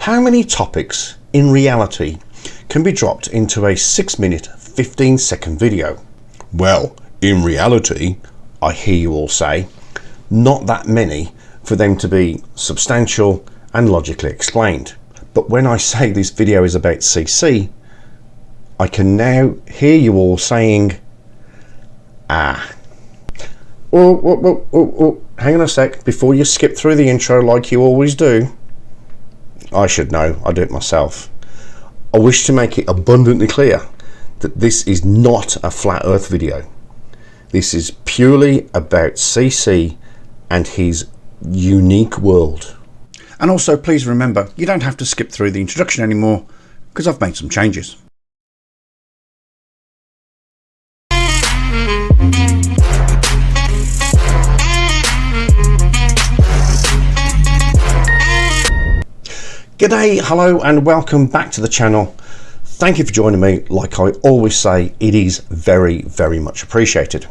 How many topics in reality can be dropped into a 6-minute 15-second video? Well, in reality, I hear you all say, not that many for them to be substantial and logically explained. But when I say this video is about CC, I can now hear you all saying, oh, hang on a sec, before you skip through the intro like you always do. I should know, I do it myself. I wish to make it abundantly clear that this is not a flat earth video. This is purely about CC and his unique world. And also please remember, you don't have to skip through the introduction anymore because I've made some changes. G'day, hello and welcome back to the channel. Thank you for joining me. Like I always say, it is very, very much appreciated.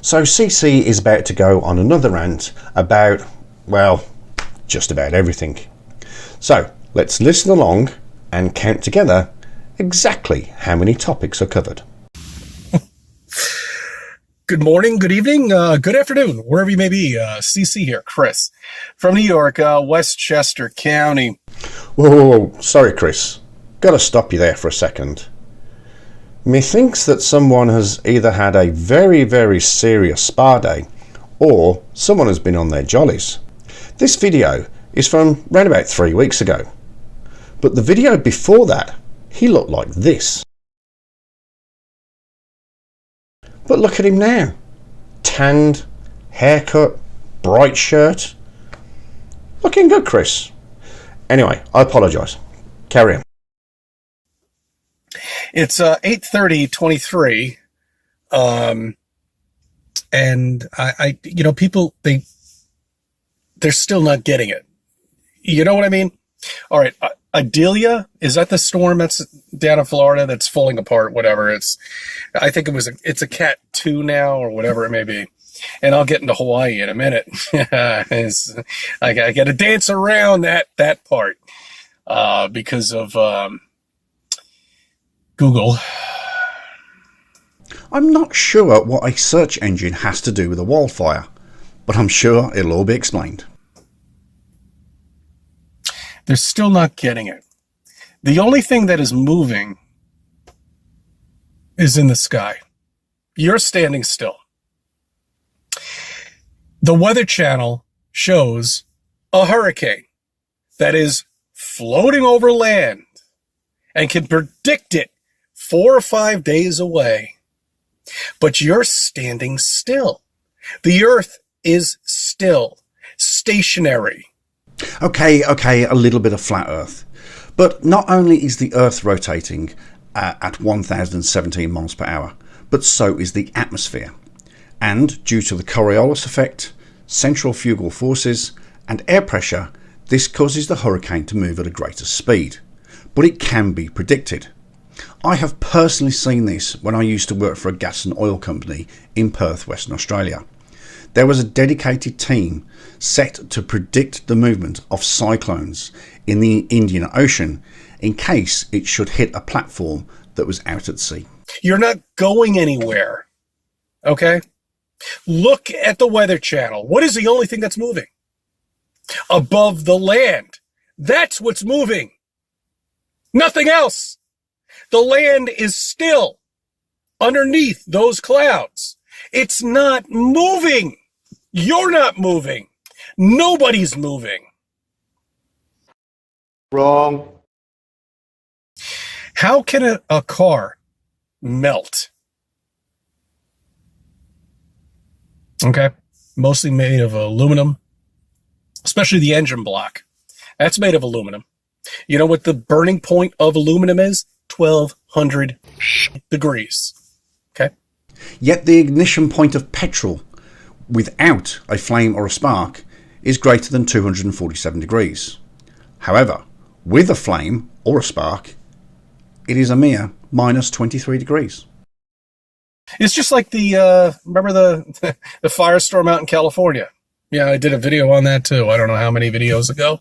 So CC is about to go on another rant about, well, just about everything. So let's listen along and count together exactly how many topics are covered. Good morning, good evening, good afternoon, wherever you may be. CC here, Chris, from New York, Westchester County. Whoa, sorry Chris, gotta stop you there for a second. Methinks that someone has either had a very, very serious spa day or someone has been on their jollies. This video is from around about 3 weeks ago, but the video before that, he looked like this. But look at him now, tanned, haircut, bright shirt, looking good, Chris. Anyway, I apologise. Carry on. It's 8:30:23, and I you know, people they're still not getting it. You know what I mean? All right, Adelia, is that the storm that's down in Florida that's falling apart? Whatever I think it's a Cat 2 now or whatever it may be. And I'll get into Hawaii in a minute. I got to dance around that part because of Google. I'm not sure what a search engine has to do with a wildfire, but I'm sure it'll all be explained. They're still not getting it. The only thing that is moving is in the sky. You're standing still. The Weather Channel shows a hurricane that is floating over land and can predict it 4 or 5 days away. But you're standing still. The earth is still, stationary. Okay, a little bit of flat earth. But not only is the earth rotating at 1017 miles per hour, but so is the atmosphere. And due to the Coriolis effect, centrifugal forces and air pressure, this causes the hurricane to move at a greater speed. But it can be predicted. I have personally seen this when I used to work for a gas and oil company in Perth, Western Australia. There was a dedicated team set to predict the movement of cyclones in the Indian Ocean in case it should hit a platform that was out at sea. You're not going anywhere, okay? Look at the Weather Channel. What is the only thing that's moving? Above the land. That's what's moving. Nothing else. The land is still underneath those clouds. It's not moving. You're not moving. Nobody's moving. Wrong. How can a car melt? Okay. Mostly made of aluminum, especially the engine block. That's made of aluminum. You know what the burning point of aluminum is? 1200 degrees. Okay. Yet the ignition point of petrol without a flame or a spark is greater than 247 degrees. However, with a flame or a spark, it is a mere minus 23 degrees. It's just like the, remember the firestorm out in California? Yeah, I did a video on that too. I don't know how many videos ago.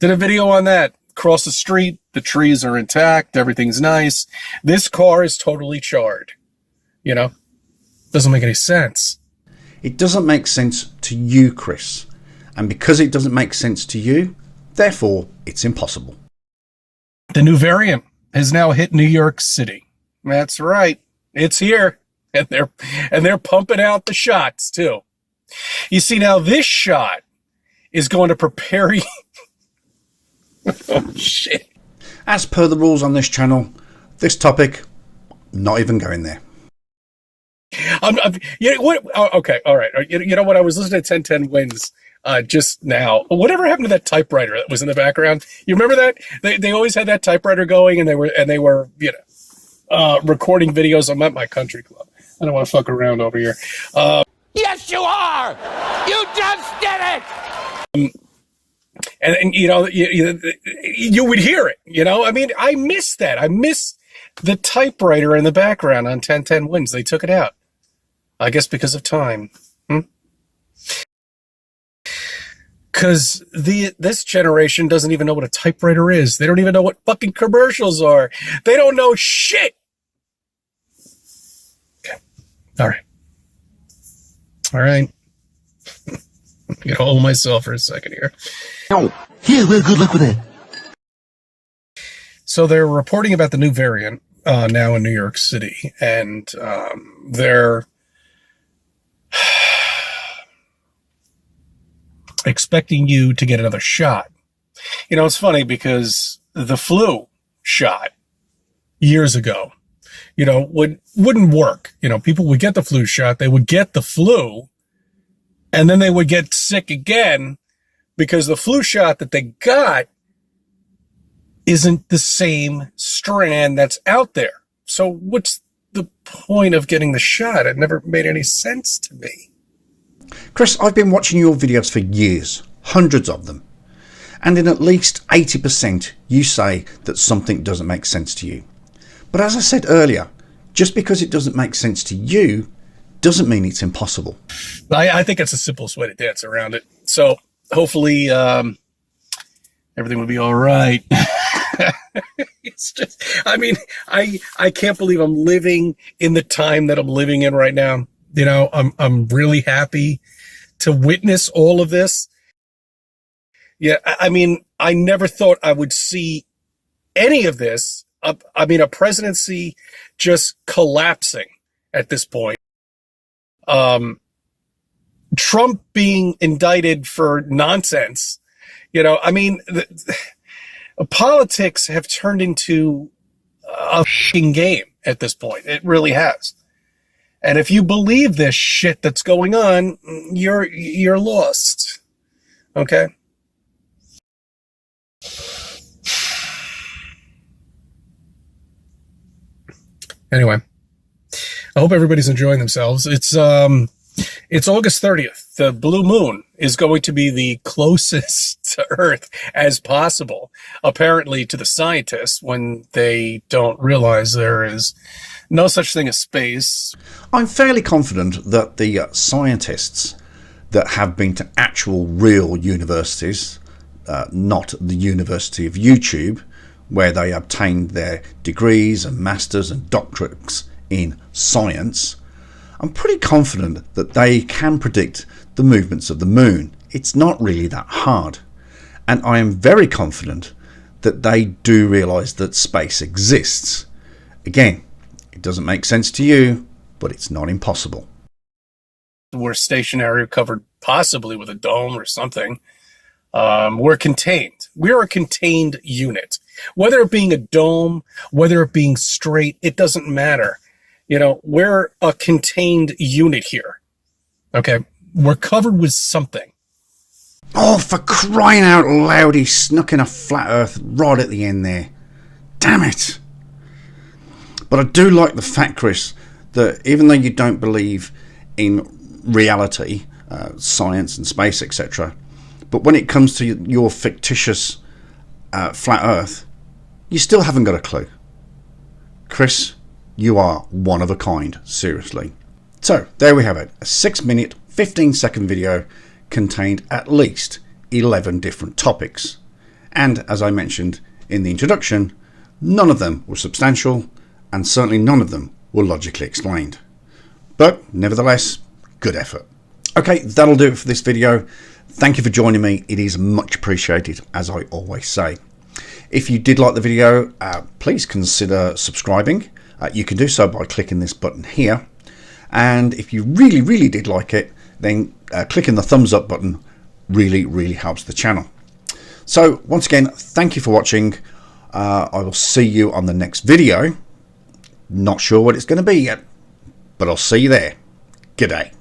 Did a video on that. Across the street, the trees are intact. Everything's nice. This car is totally charred. You know? Doesn't make any sense. It doesn't make sense to you, Chris. And because it doesn't make sense to you, therefore, it's impossible. The new variant has now hit New York City. That's right. It's here. And they're pumping out the shots, too. You see, now this shot is going to prepare you. Oh, shit. As per the rules on this channel, this topic, not even going there. You know what? Oh, okay, all right. You know what? I was listening to 1010 Wins just now. Whatever happened to that typewriter that was in the background? You remember that? They always had that typewriter going, and they were recording videos. I'm at my country club. I don't want to fuck around over here. Yes, you are. You just did it. And you know, you would hear it. You know, I mean, I miss that. I miss the typewriter in the background on 1010 Wins. They took it out. I guess because of time. Because this generation doesn't even know what a typewriter is. They don't even know what fucking commercials are. They don't know shit. Okay. All right. I'm going to hold myself for a second here. Oh, yeah, well, good luck with that. So they're reporting about the new variant now in New York City, and they're expecting you to get another shot. You know, it's funny because the flu shot years ago, you know, wouldn't work. You know, people would get the flu shot, they would get the flu, and then they would get sick again because the flu shot that they got isn't the same strand that's out there. So what's the point of getting the shot? It never made any sense to me. Chris, I've been watching your videos for years, hundreds of them. And in at least 80% you say that something doesn't make sense to you. But as I said earlier, just because it doesn't make sense to you doesn't mean it's impossible. I think it's the simplest way to dance around it. So hopefully everything will be all right. It's just, I mean, I can't believe I'm living in the time that I'm living in right now. You know, I'm really happy to witness all of this. Yeah, I mean, I never thought I would see any of this. I mean, a presidency just collapsing at this point. Trump being indicted for nonsense. You know, I mean, politics have turned into a f***ing game at this point. It really has. And if you believe this shit that's going on, you're lost. Okay? Anyway, I hope everybody's enjoying themselves. It's August 30th. The blue moon is going to be the closest to Earth as possible, apparently to the scientists, when they don't realize there is no such thing as space. I'm fairly confident that the scientists that have been to actual real universities, not the University of YouTube, where they obtained their degrees and masters and doctorates in science, I'm pretty confident that they can predict the movements of the moon. It's not really that hard. And I am very confident that they do realise that space exists. Again, it doesn't make sense to you, but it's not impossible. We're stationary, covered possibly with a dome or something. We're contained. We're a contained unit. Whether it being a dome, whether it being straight, it doesn't matter. You know, we're a contained unit here. Okay? We're covered with something. Oh, for crying out loud, he snuck in a flat earth right at the end there. Damn it. But I do like the fact, Chris, that even though you don't believe in reality, science and space, etc., but when it comes to your fictitious flat earth, you still haven't got a clue. Chris, you are one of a kind, seriously. So, there we have it. A 6-minute, 15-second video contained at least 11 different topics. And as I mentioned in the introduction, none of them were substantial, and certainly none of them were logically explained. But nevertheless, good effort. Okay, that'll do it for this video. Thank you for joining me. It is much appreciated, as I always say. If you did like the video, please consider subscribing. You can do so by clicking this button here. And if you really did like it, then clicking the thumbs up button really helps the channel. So once again, thank you for watching. I will see you on the next video. Not sure what it's going to be yet, but I'll see you there. G'day.